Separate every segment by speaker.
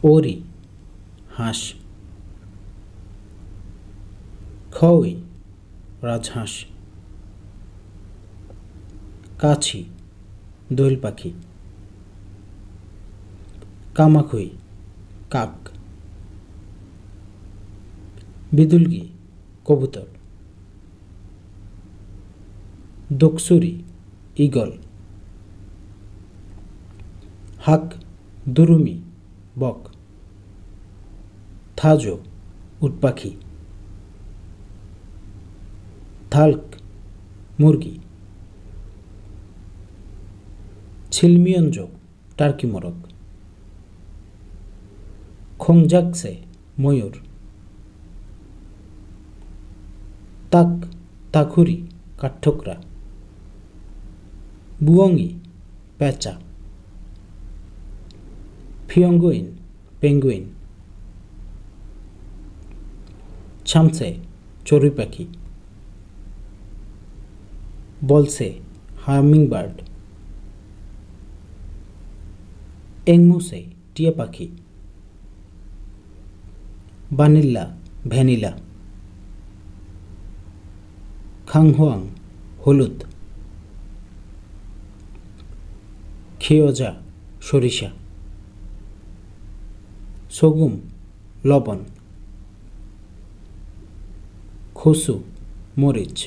Speaker 1: ওরি হাঁস, খই রাজহাঁস, কাছি দোয়েল পাখি, কামাখুই কাক, বিদুলগি কবুতর, দোকসুরি ঈগল, হাক দুরুমি বক, থাজো উট পাখি, থালক মুরগি, ছিলমিয়ঞ্জ টার্কি মোরগ, খোংজাকসে ময়ূর, তাক তাকুরি কাঠঠোকরা, বুয়ংই পেঁচা, ফিয়ঙ্গুইন পেঙ্গুইন, ছামসে চড়ুই পাখি, বলসে হামিংবার্ড, এংমুসে টিয়া পাখি, বানিল্লা ভ্যানিলা, খাংহুয়াং হলুদ, খিওজা সরিষা, সগুম লবণ, খসু মরিচ,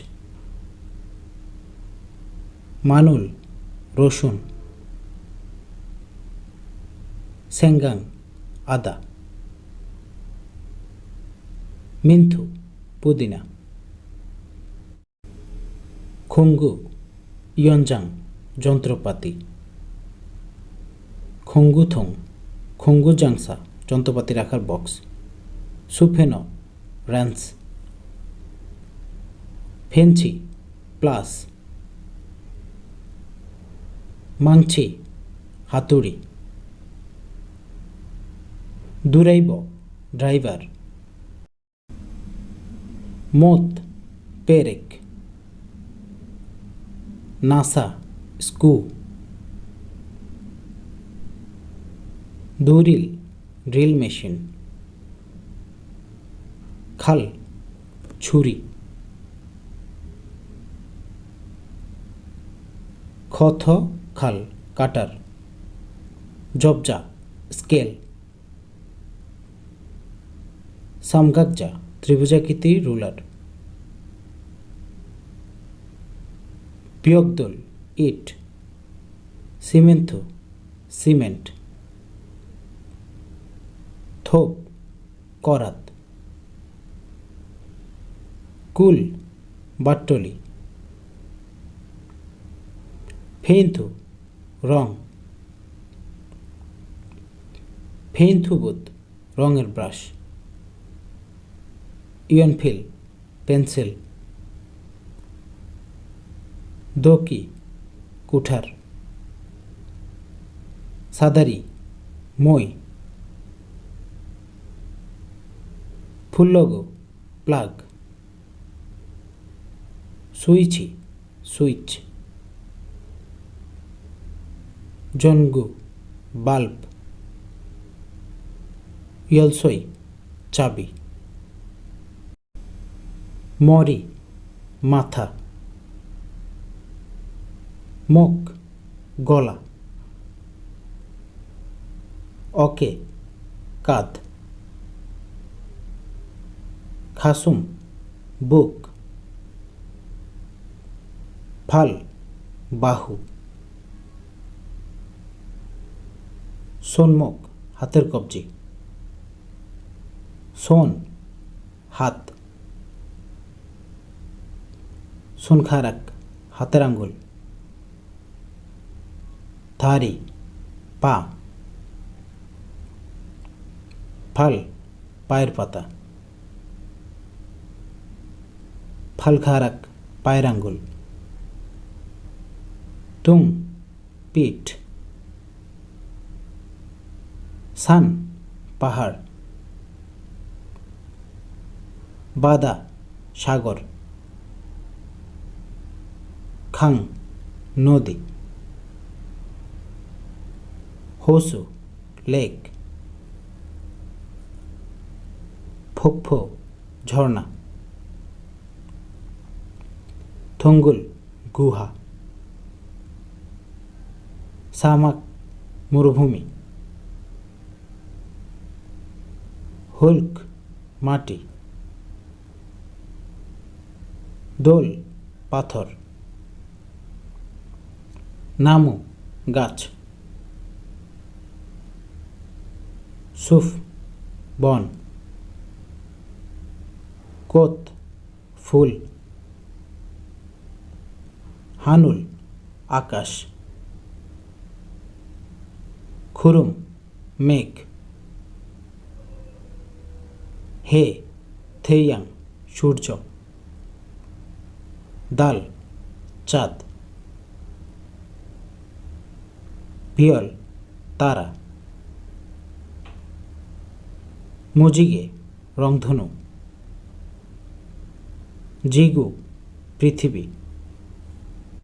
Speaker 1: মানুল রসুন, সেঙ্গাং আদা, মিন্থু পুদিনা, খঙ্গু ইয়নজাং যন্ত্রপাতি, খঙ্গুথং খঙ্গুজাংসা যন্ত্রপাতি রাখার বক্স, সুফেনো র্যান্স, ফেঞ্চি প্লাস, মাংছি হাতুড়ি, দুরাইব ড্রাইভার, মোত পেরেক, নাসা স্কু, দুরিল ড্রিল মেশিন, খাল ছুরি, খথ খাল কাটার, জবজা স্কেল, সামগাকজা ত্রিভুজাকৃতি রুলার, পিয়কদোল ইট, সিমেন্থু সিমেন্ট, থোপ করাত, কুল বাট্টলি, ফেইন্থু রং, ফেইন্থুবুত রঙের ব্রাশ, ইয়নফিল পেন্সিল, দোকি কুঠার, সাদারি মই, ফুল্লগো প্লাগ, সুইচি সুইচ, জনগু বাল্ব, ইয়লসই চাবি, মরি মাথা, মক গলা, অকে কাঁধ, খাসুম বুক, ফাল বাহু, সোনমুখ হাতের কবজি, সোন হাত, সোনখারাক হাতের আঙ্গুল, থারি পা, ফাল পায়ের পাতা, ফালখারাক পায়ের আঙ্গুল, তুং পিঠ, সান পাহাড়, বাদা সাগর, খাং নদী, হোসু লেক, ফোকফো ঝর্ণা, থঙ্গুল গুহা, সামাক মরুভূমি, হুল্ক মাটি, দোল পাথর, নামু গাছ, সুফ বন, কোত ফুল, হানুল আকাশ, খুরুম মেঘ, হে থেইয়াং সূর্য, দাল চাঁদ, পিয়ল তারা, মুজিগে রংধনু, জিগু পৃথিবী।